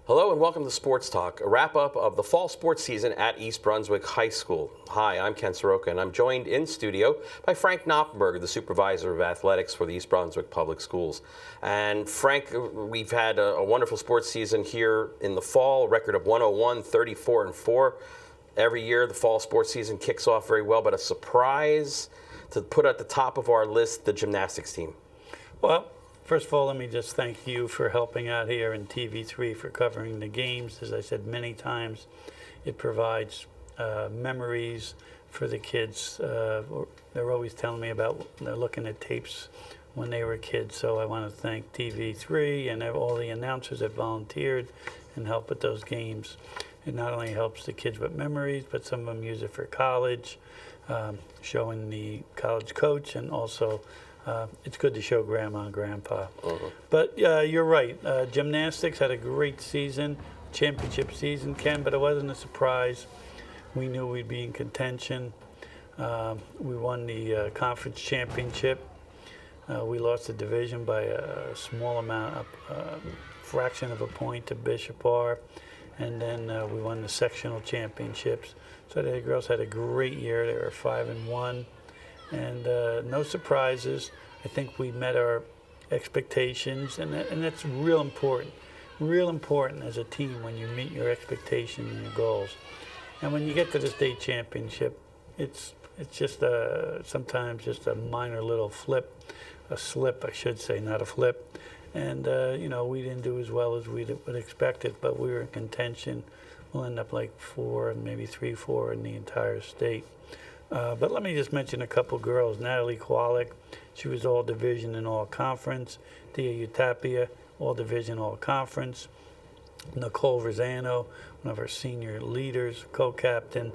Hello and welcome to Sports Talk, a wrap-up of the fall sports season at East Brunswick High School. Hi, I'm Ken Saroka, and I'm joined in studio by Frank Noppenberger, the Supervisor of Athletics for the East Brunswick Public Schools. And Frank, we've had a wonderful sports season here in the fall, a record of 101, 34-4. Every year, the fall sports season kicks off very well, but a surprise to put at the top of our list, the gymnastics team. Well, first of all, let me just thank you for helping out here in TV3 for covering the games. As I said many times, it provides memories for the kids. They're always telling me about they're looking at tapes when they were kids. So I want to thank TV3 and all the announcers that volunteered and helped with those games. It not only helps the kids with memories, but some of them use it for college, showing the college coach, and also it's good to show Grandma and Grandpa. But you're right. Gymnastics had a great season, championship season, Ken, but it wasn't a surprise. We knew we'd be in contention. We won the conference championship. We lost the division by a small amount, fraction of a point to Bishop R. And then we won the sectional championships. So the girls had a great year. They were 5-1. And no surprises. I think we met our expectations, and that's real important. Real important as a team when you meet your expectations and your goals. And when you get to the state championship, it's just sometimes just a minor little slip, I should say, not a flip. And we didn't do as well as we would expect it, but we were in contention. We'll end up like 4, maybe 3-4 in the entire state. But let me just mention a couple girls. Natalie Kowalik, she was all division and all conference. Dia Utapia, all division, all conference. Nicole Rosano, one of our senior leaders, co-captain,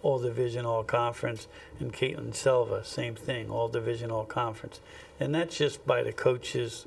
all division, all conference. And Caitlin Selva, same thing, all division, all conference. And that's just by the coaches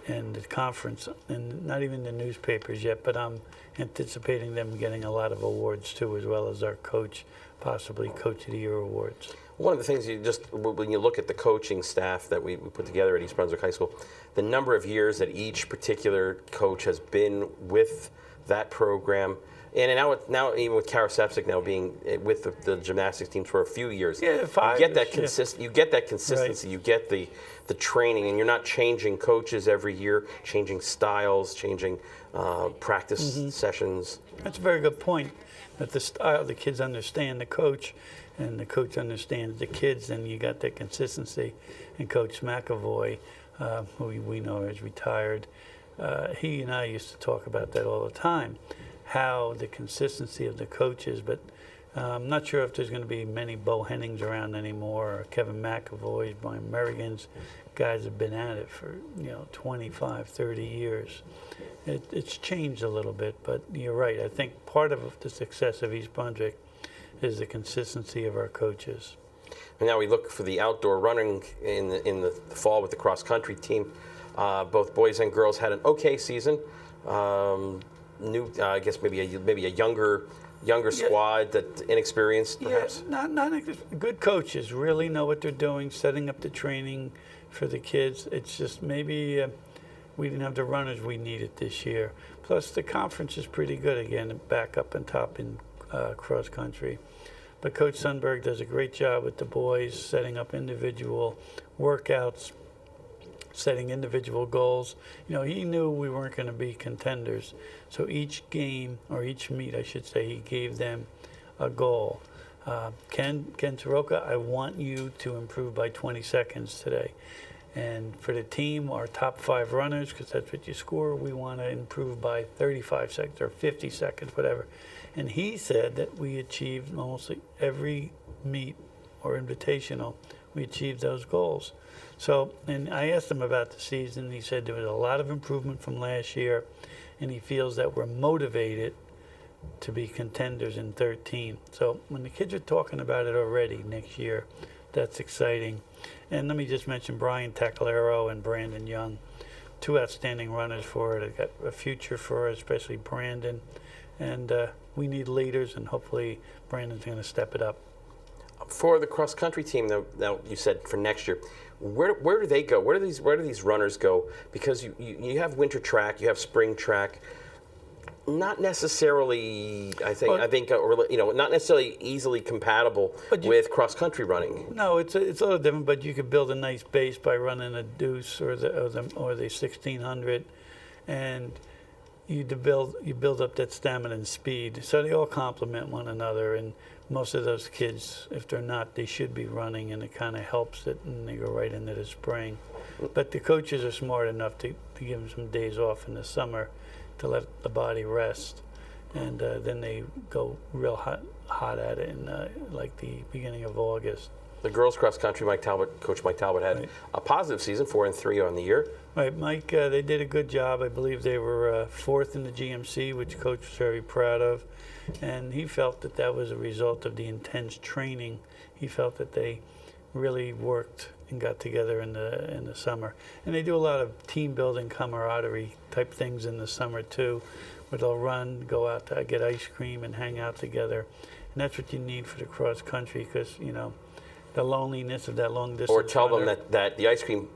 and the conference, and not even the newspapers yet, but I'm anticipating them getting a lot of awards too, as well as our coach, possibly Coach of the Year awards. One of the things when you look at the coaching staff that we put together at East Brunswick High School, the number of years that each particular coach has been with that program, and now even with Kara Sepsic now being with the gymnastics teams for a few years, yeah, 5 you get that years, you get that consistency, right. You get the training, and you're not changing coaches every year, changing styles, changing practice sessions. That's a very good point. That the style, the kids understand the coach, and the coach understands the kids, and you got that consistency. And Coach McAvoy, who we know is retired, he and I used to talk about that all the time, how the consistency of the coaches. But I'm not sure if there's going to be many Bo Hennings around anymore, or Kevin McAvoy's, Brian Merrigan's. Guys have been at it for 25, 30 years. It's changed a little bit, but you're right. I think part of the success of East Brunswick is the consistency of our coaches. And now we look for the outdoor running in the fall with the cross country team. Both boys and girls had an okay season. I guess maybe a younger squad, that inexperienced perhaps. Yeah, not good coaches really know what they're doing, setting up the training for the kids. It's just maybe we didn't have the runners we needed this year. Plus the conference is pretty good again, back up and top in cross country. But Coach Sundberg does a great job with the boys, setting up individual workouts, setting individual goals. He knew we weren't going to be contenders. So each game, or each meet, I should say, he gave them a goal. Ken Saroka, I want you to improve by 20 seconds today. And for the team, our top 5 runners, because that's what you score, we want to improve by 35 seconds or 50 seconds, whatever. And he said that we achieved almost every meet or invitational, we achieved those goals. So, and I asked him about the season. He said there was a lot of improvement from last year, and he feels that we're motivated to be contenders in 13. So when the kids are talking about it already next year, that's exciting. And let me just mention Brian Tacalero and Brandon Young, 2 outstanding runners for it. They've got a future for us, especially Brandon. And we need leaders, and hopefully Brandon's going to step it up. For the cross country team, now you said for next year, where do they go? Where do these runners go? Because you have winter track, you have spring track. not necessarily, Well, not necessarily easily compatible with cross-country running. No, it's a little different, but you could build a nice base by running a deuce or the 1600, and you build up that stamina and speed. So they all complement one another, and most of those kids, if they're not, they should be running, and it kind of helps it, and they go right into the spring. But the coaches are smart enough to give them some days off in the summer to let the body rest, and then they go real hot at it in like the beginning of August. The girls cross country, Coach Mike Talbot had a positive season, 4-3 on the year. Right, Mike, they did a good job. I believe they were fourth in the GMC, which Coach was very proud of, and he felt that was a result of the intense training. He felt that they really worked and got together in the summer, and they do a lot of team building, camaraderie type things in the summer too, where they'll run, go out to get ice cream, and hang out together, and that's what you need for the cross country, because the loneliness of that long distance. Or tell them that the ice cream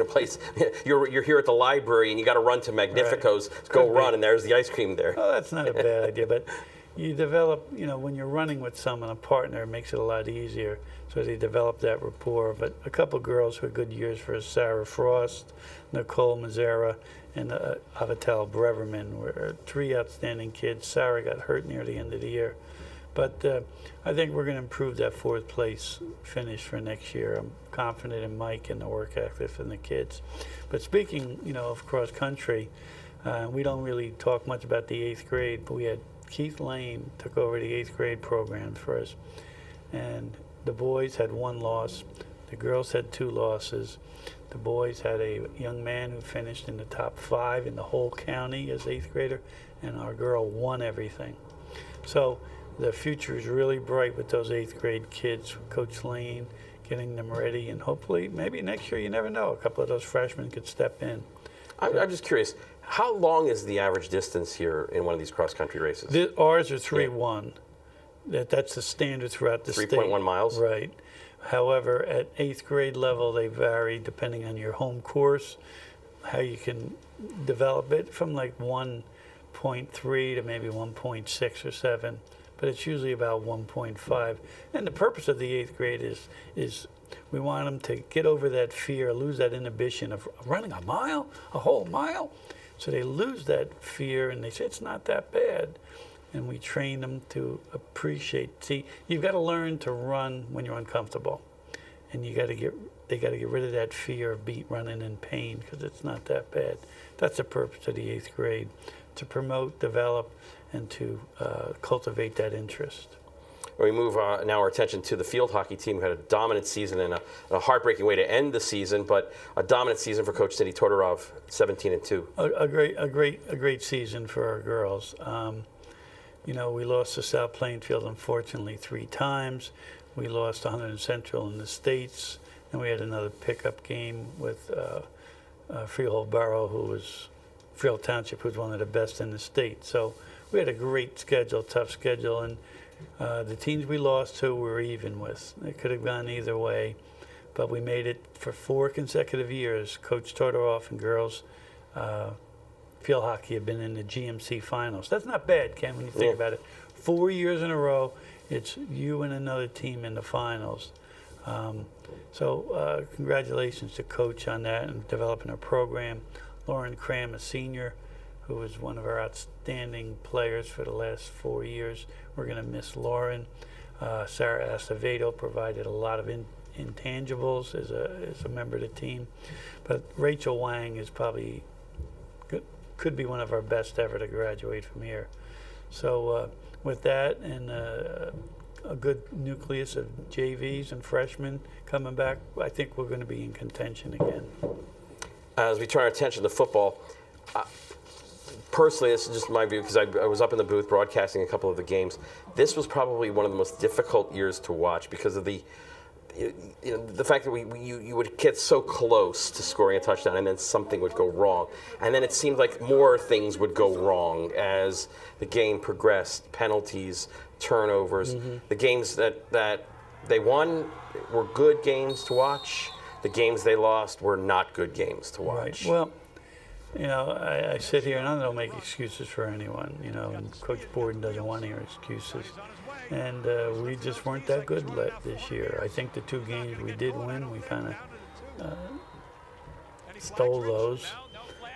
place, you're here at the library and you got to run to Magnifico's, go run, and there's the ice cream there. Oh, that's not a bad idea, but you develop, when you're running with someone, a partner, it makes it a lot easier. So they develop that rapport. But a couple girls who had good years for us, Sarah Frost, Nicole Mazzara, and Avatal Breverman were three outstanding kids. Sarah got hurt near the end of the year. But I think we're going to improve that fourth place finish for next year. I'm confident in Mike and the work ethic and the kids. But speaking, of cross country, we don't really talk much about the 8th grade, but we had Keith Lane took over the 8th grade program for us. And the boys had 1 loss. The girls had 2 losses. The boys had a young man who finished in the top 5 in the whole county as 8th grader, and our girl won everything. So the future is really bright with those 8th grade kids, Coach Lane, getting them ready, and hopefully, maybe next year, you never know, a couple of those freshmen could step in. I'm just curious, how long is the average distance here in one of these cross-country races? Ours are 3:1. That's the standard throughout the state. 3.1 miles? Right. However, at 8th grade level, they vary depending on your home course, how you can develop it from like 1.3 to maybe 1.6 or 7. But it's usually about 1.5. And the purpose of the 8th grade is we want them to get over that fear, lose that inhibition of running a whole mile. So they lose that fear and they say, it's not that bad. And we train them to appreciate. See, you've got to learn to run when you're uncomfortable. And they got to get rid of that fear of running in pain, because it's not that bad. That's the purpose of the 8th grade, to promote, develop, and to cultivate that interest. We move now our attention to the field hockey team, who had a dominant season and a heartbreaking way to end the season, but a dominant season for Coach Cindy Todorov, 17-2. A great season for our girls. We lost to South Plainfield, unfortunately, 3 times. We lost to 100 Central in the States, and we had another pickup game with Freehold Township, who's one of the best in the state. So we had a great schedule, tough schedule, and the teams we lost to were even with. It could have gone either way, but we made it for 4 consecutive years. Coach Todorov and girls field hockey have been in the GMC finals. That's not bad, Ken, when you think about it. 4 years in a row, it's you and another team in the finals. So congratulations to Coach on that and developing a program. Lauren Cram, a senior, who was one of our outstanding players for the last 4 years. We're going to miss Lauren. Sarah Acevedo provided a lot of intangibles as a member of the team. But Rachel Wang is probably could be one of our best ever to graduate from here. So with that and a good nucleus of JVs and freshmen coming back, I think we're going to be in contention again. As we turn our attention to football, personally, this is just my view, because I was up in the booth broadcasting a couple of the games. This was probably one of the most difficult years to watch because of the fact that you would get so close to scoring a touchdown and then something would go wrong. And then it seemed like more things would go wrong as the game progressed, penalties, turnovers. Mm-hmm. The games that they won were good games to watch. The games they lost were not good games to watch. Right. Well, You know, I sit here and I don't make excuses for anyone, you know, and Coach Borden doesn't want to hear excuses. And we just weren't that good this year. I think the 2 games we did win, we kind of stole those.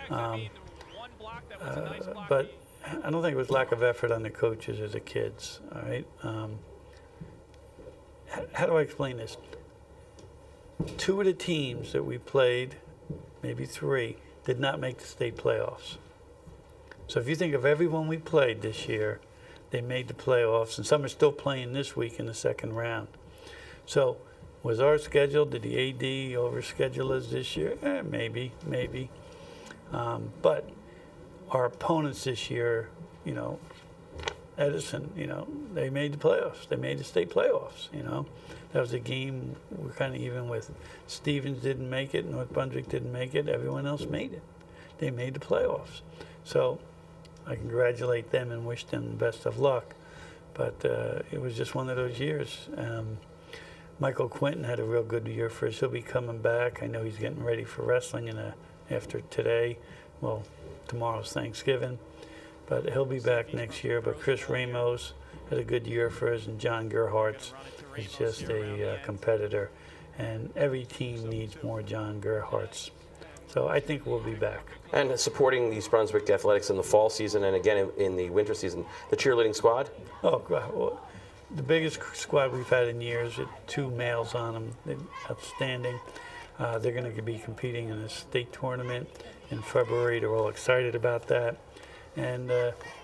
But I don't think it was lack of effort on the coaches or the kids, all right? How do I explain this? 2 of the teams that we played, maybe 3, did not make the state playoffs. So if you think of everyone we played this year, they made the playoffs, and some are still playing this week in the second round. So was our schedule, did the AD overschedule us this year? Maybe. But our opponents this year, you know, Edison, you know, they made the playoffs. They made the state playoffs, you know. That was a game we're kind of even with. Stevens didn't make it. North Brunswick didn't make it. Everyone else made it. They made the playoffs. So I congratulate them and wish them the best of luck. But it was just one of those years. Michael Quinton had a real good year for us. He'll be coming back. I know he's getting ready for wrestling after today. Well, tomorrow's Thanksgiving. But he'll be back next year. But Chris Ramos had a good year for us, and John Gerhardt is just a competitor. And every team needs more John Gerhardts. So I think we'll be back. And supporting East Brunswick athletics in the fall season and again in the winter season, the cheerleading squad? Oh, well, the biggest squad we've had in years, with 2 males on them. They're outstanding. They're going to be competing in a state tournament in February. They're all excited about that. And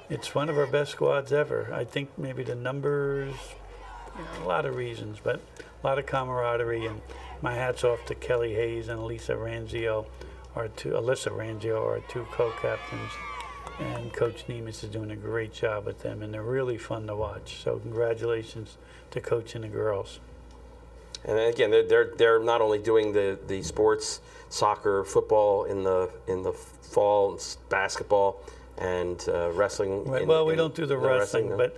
it's one of our best squads ever. I think maybe the numbers, you know, a lot of reasons, but a lot of camaraderie. And my hat's off to Kelly Hayes and Alyssa Ranzio, our 2 co-captains. And Coach Nemus is doing a great job with them, and they're really fun to watch. So congratulations to Coach and the girls. And again, they're not only doing the sports, soccer, football in the fall, basketball, and wrestling. Right. Well, we don't do the wrestling, but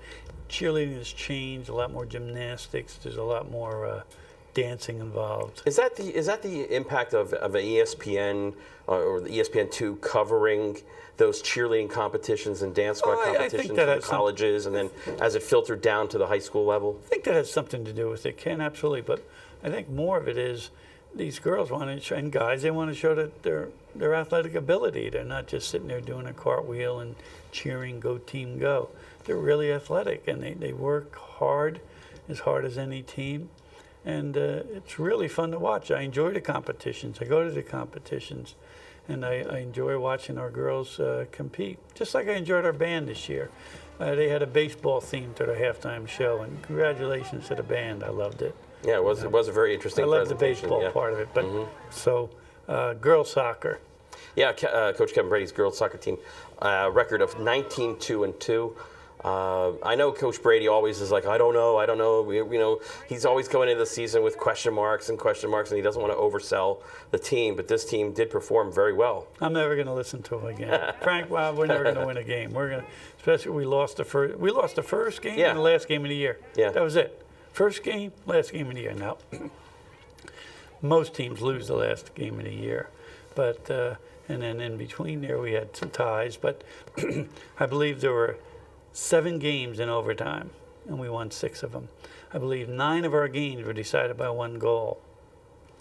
cheerleading has changed. A lot more gymnastics. There's a lot more dancing involved. Is that the impact of an ESPN or the ESPN2 covering those cheerleading competitions and dance squad competitions for the colleges, and then as it filtered down to the high school level? I think that has something to do with it, Ken, absolutely. But I think more of it is these girls want to show, and guys, they want to show that their athletic ability. They're not just sitting there doing a cartwheel and cheering, go team, go. They're really athletic, and they work hard as any team. And it's really fun to watch. I enjoy the competitions. I go to the competitions, and I enjoy watching our girls compete. Just like I enjoyed our band this year. They had a baseball theme to their halftime show, and congratulations to the band. I loved it. Yeah, it was a very interesting presentation. I loved the baseball part of it. But so, girls soccer. Yeah, Coach Kevin Brady's girls soccer team, record of 19-2-2. I know Coach Brady always is like, I don't know. He's always going into the season with question marks, and he doesn't want to oversell the team. But this team did perform very well. I'm never going to listen to him again. Frank, well, we're never going to win a game. Especially we lost the first game and the last game of the year. Yeah. That was it. First game, last game of the year. Now, most teams lose the last game of the year, but and then in between there we had some ties. But I believe there were 7 games in overtime, and we won 6 of them. I believe 9 of our games were decided by 1 goal.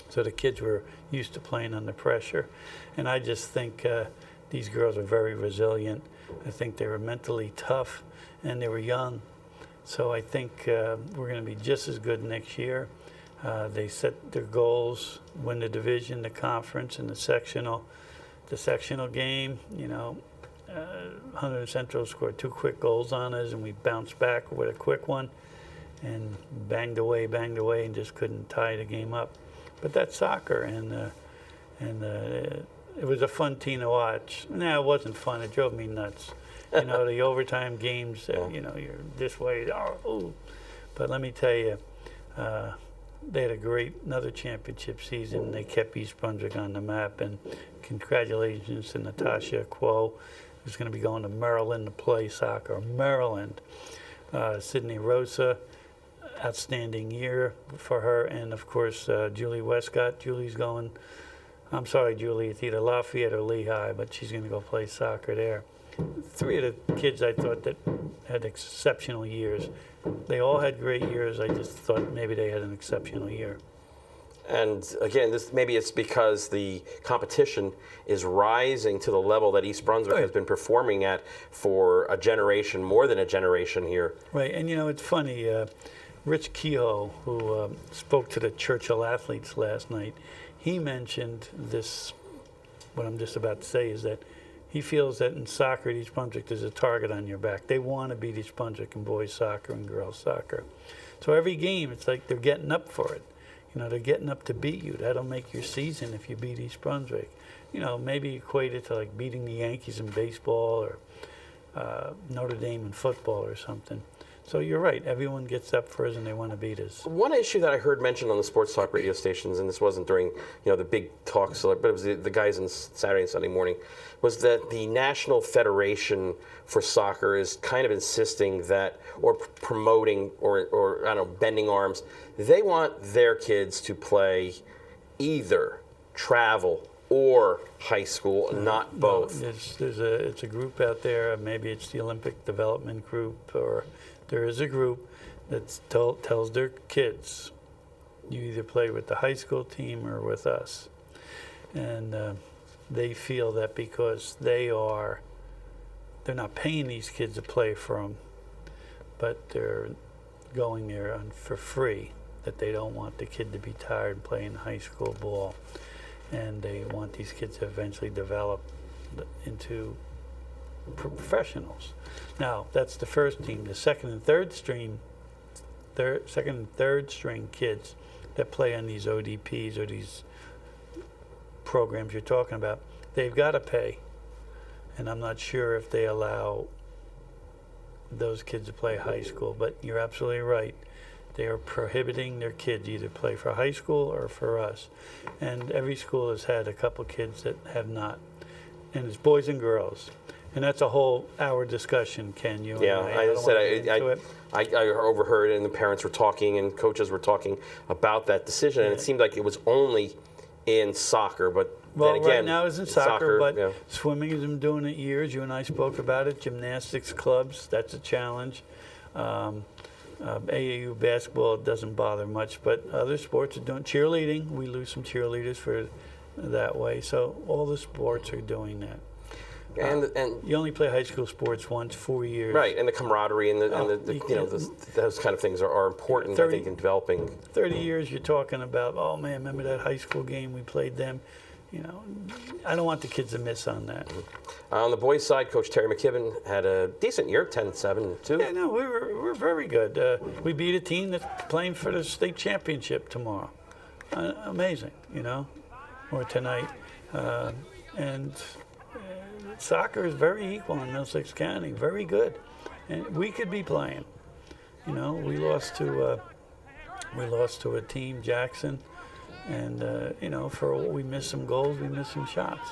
So the kids were used to playing under pressure. And I just think these girls are very resilient. I think they were mentally tough, and they were young. So I think we're going to be just as good next year. They set their goals, win the division, the conference, and the sectional. The sectional game, Hunter Central scored 2 quick goals on us, and we bounced back with a quick one and banged away, and just couldn't tie the game up. But that's soccer, and it was a fun team to watch. No, it wasn't fun. It drove me nuts. The overtime games, you're this way. Oh. But let me tell you, they had another championship season. They kept East Brunswick on the map, and congratulations to Natasha Quo, who's going to be going to Maryland to play soccer. Maryland. Sydney Rosa, outstanding year for her, and of course Julie Westcott. Julie's going I'm sorry, Julie, it's either Lafayette or Lehigh, but she's going to go play soccer there. 3 of the kids I thought that had exceptional years. They all had great years. I just thought maybe they had an exceptional year. And again, maybe it's because the competition is rising to the level that East Brunswick has been performing at for a generation, more than a generation here. Right, and it's funny, Rich Kehoe, who spoke to the Churchill athletes last night, he mentioned this, what I'm just about to say is that he feels that in soccer at East Brunswick there's a target on your back. They want to beat East Brunswick in boys soccer and girls soccer. So every game, it's like they're getting up for it. They're getting up to beat you. That'll make your season if you beat East Brunswick. Maybe equate it to like beating the Yankees in baseball or Notre Dame in football or something. So you're right. Everyone gets up for us and they want to beat us. One issue that I heard mentioned on the sports talk radio stations, and this wasn't during the big talks, but it was the guys on Saturday and Sunday morning, was that the National Federation for Soccer is kind of insisting that, or promoting, or I don't know, bending arms. They want their kids to play either travel or high school, not both. It's a group out there. Maybe it's the Olympic Development Group, or there is a group that tells their kids, you either play with the high school team or with us. And they feel that because they're not paying these kids to play for them, but they're going there for free, that they don't want the kid to be tired playing high school ball. And they want these kids to eventually develop into professionals. Now, that's the first team. The second and third string kids that play on these ODPs or these programs you're talking about, they've got to pay. And I'm not sure if they allow those kids to play high school, but you're absolutely right. They are prohibiting their kids either play for high school or for us. And every school has had a couple kids that have not. And it's boys and girls. And that's a whole hour discussion, Ken. I overheard, and the parents were talking and coaches were talking about that decision, and it seemed like it was only in soccer, but then again, right now it's in soccer, but swimming has been doing it years. You and I spoke about it. Gymnastics clubs, that's a challenge. AAU basketball doesn't bother much, but other sports are doing cheerleading. We lose some cheerleaders for that way. So all the sports are doing that. And you only play high school sports once, 4 years. Right, and the camaraderie and those kind of things are important, I think, in developing. 30 years you're talking about, oh man, remember that high school game we played them? I don't want the kids to miss on that. On the boys' side, Coach Terry McKibben had a decent year, 10-7-2. Yeah, no, we're very good. We beat a team that's playing for the state championship tomorrow. Amazing, or tonight. And soccer is very equal in Middlesex County, very good. And we could be playing. We lost to a team, Jackson. And, we missed some goals, we missed some shots.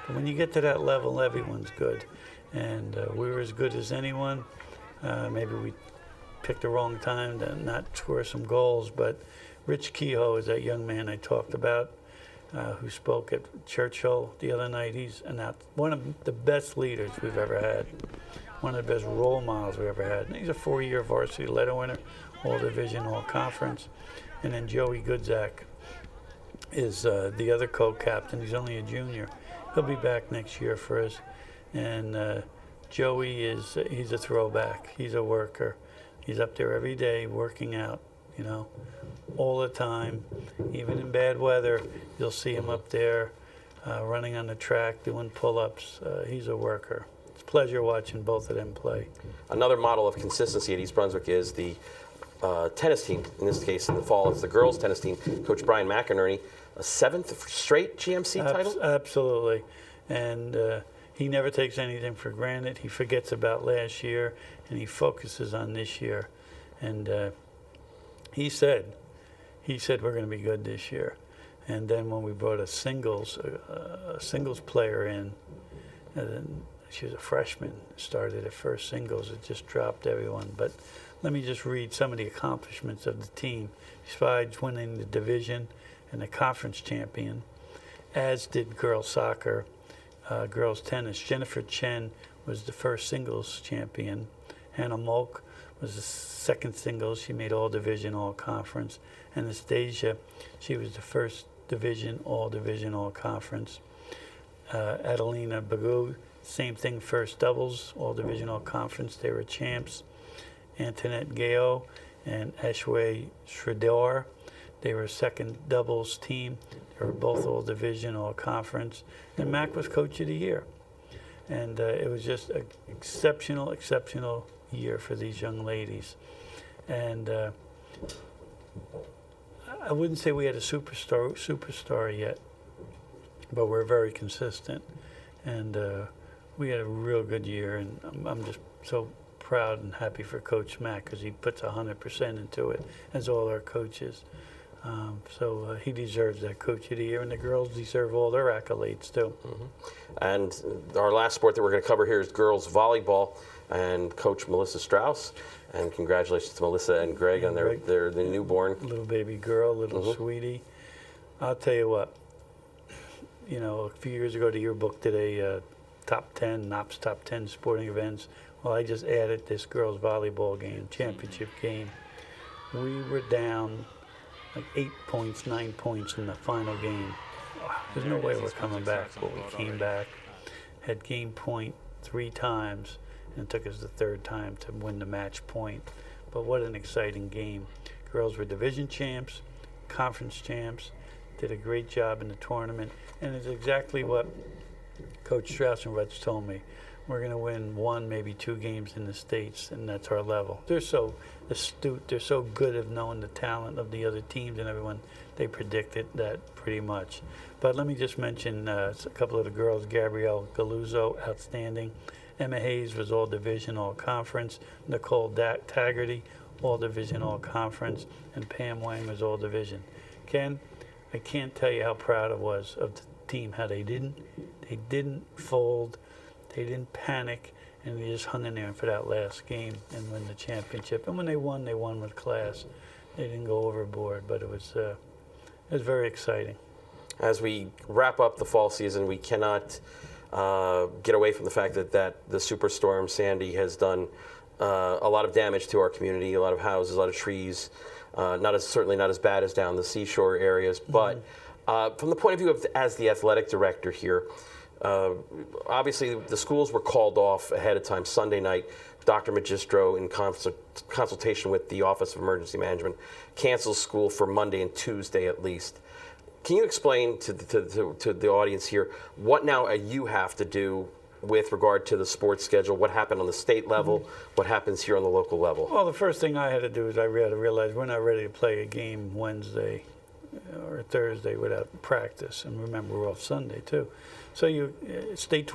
But when you get to that level, everyone's good. And we were as good as anyone. Maybe we picked the wrong time to not score some goals. But Rich Kehoe is that young man I talked about who spoke at Churchill the other night. He's one of the best leaders we've ever had, one of the best role models we've ever had. And he's a 4-year varsity letter winner, all division, all conference. And then Joey Goodzak is the other co-captain. He's only a junior. He'll be back next year for us. And Joey he's a throwback. He's a worker. He's up there every day working out, all the time. Even in bad weather, you'll see him up there running on the track, doing pull-ups. He's a worker. It's a pleasure watching both of them play. Another model of consistency at East Brunswick is the tennis team. In this case, in the fall, it's the girls' tennis team. Coach Brian McInerney, a 7th straight GMC title? Absolutely. And he never takes anything for granted. He forgets about last year, and he focuses on this year. And he said we're going to be good this year. And then when we brought a singles player in, she was a freshman, started at first singles. It just dropped everyone. But let me just read some of the accomplishments of the team. Besides winning the division and the conference champion, as did girls soccer, girls tennis. Jennifer Chen was the first singles champion. Hannah Molk was the second singles. She made all division, all conference. Anastasia, she was the first division, all conference. Adelina Bagu, same thing, first doubles, all division, all conference. They were champs. Antoinette Gao and Ashway Shridhar, they were second doubles team. They were both all division, all conference. And Mac was coach of the year. And it was just an exceptional year for these young ladies. And I wouldn't say we had a superstar yet, but we're very consistent. And we had a real good year, and I'm just so proud and happy for Coach Mack because he puts 100% into it, as all our coaches. So he deserves that Coach of the Year, and the girls deserve all their accolades too. And our last sport that we're going to cover here is girls volleyball, and Coach Melissa Strauss. And congratulations to Melissa and Greg on their newborn. Little baby girl, little sweetie. I'll tell you what, you know, a few years ago the yearbook did a top 10, NOPS top 10 sporting events. Well, I just added this girls volleyball game, championship game. We were down like 8 points, 9 points in the final game. There's no way we're coming back, but we came back, had game point 3 times, and it took us the 3rd time to win the match point. But what an exciting game. Girls were division champs, conference champs, did a great job in the tournament, and it's exactly what Coach Strauss and Rutz told me. We're going to win 1, maybe 2 games in the States, and that's our level. They're so astute. They're so good at knowing the talent of the other teams and everyone. They predicted that pretty much. But let me just mention a couple of the girls. Gabrielle Galuzzo, outstanding. Emma Hayes was all division, all conference. Nicole Taggerty, all division, all conference. And Pam Wang was all division. Ken, I can't tell you how proud I was of the team, how they didn't fold. They didn't panic, and they just hung in there for that last game and win the championship. And when they won with class. They didn't go overboard, but it was very exciting. As we wrap up the fall season, we cannot get away from the fact that the superstorm Sandy has done a lot of damage to our community, a lot of houses, a lot of trees. Certainly not as bad as down the seashore areas, but from the point of view of as the athletic director here. Obviously, the schools were called off ahead of time Sunday night. Dr. Magistro, in consultation with the Office of Emergency Management, cancels school for Monday and Tuesday at least. Can you explain to the audience here what now you have to do with regard to the sports schedule? What happened on the state level? What happens here on the local level? Well, the first thing I had to do is I had to realize we're not ready to play a game Wednesday or Thursday without practice. And remember, we're off Sunday, too. So we're in state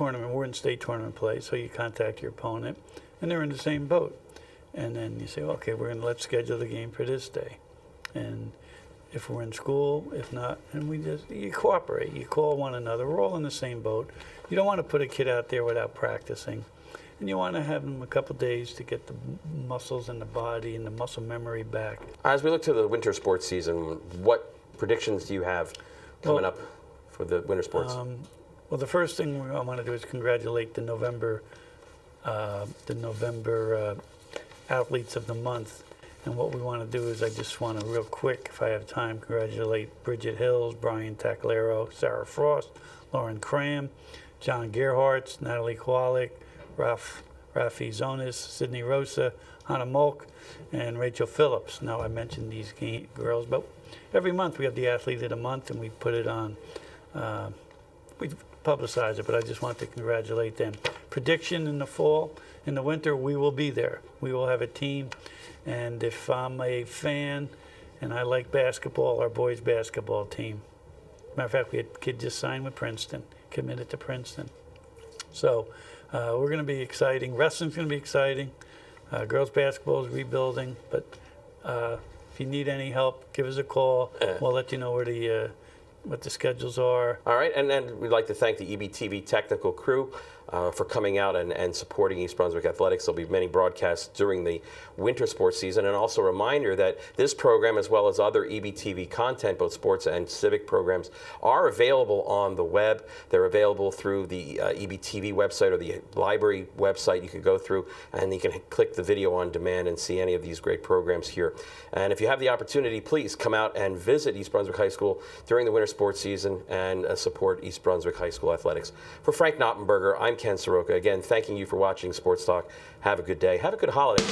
tournament play, so you contact your opponent, and they're in the same boat. And then you say, okay, let's schedule the game for this day. And if we're in school, if not, and you cooperate. You call one another. We're all in the same boat. You don't want to put a kid out there without practicing. And you want to have them a couple days to get the muscles in the body and the muscle memory back. As we look to the winter sports season, what predictions do you have coming up for the winter sports? Well, the first thing I want to do is congratulate the November athletes of the month. And what we want to do is I just want to real quick, if I have time, congratulate Bridget Hills, Brian Taclero, Sarah Frost, Lauren Cram, John Gerhardt, Natalie Kowalik, Rafi Zonis, Sydney Rosa, Hannah Molk, and Rachel Phillips. Now, I mentioned these girls, but every month we have the Athlete of the Month, and we put it on, we publicize it, but I just want to congratulate them. Prediction in the fall, in the winter, we will be there. We will have a team, and if I'm a fan and I like basketball, our boys basketball team. Matter of fact, we had a kid just signed with Princeton, committed to Princeton. So we're going to be exciting. Wrestling's going to be exciting. Girls basketball is rebuilding, but if you need any help, give us a call. We'll let you know where the what the schedules are. All right, and then we'd like to thank the EBTV technical crew for coming out and supporting East Brunswick Athletics. There'll be many broadcasts during the winter sports season, and also a reminder that this program, as well as other EBTV content, both sports and civic programs, are available on the web. They're available through the EBTV website or the library website. You can go through and you can click the video on demand and see any of these great programs here. And if you have the opportunity, please come out and visit East Brunswick High School during the winter sports season and support East Brunswick High School athletics. For Frank Noppenberger, I'm Ken Saroka. Again, thanking you for watching Sports Talk. Have a good day. Have a good holiday.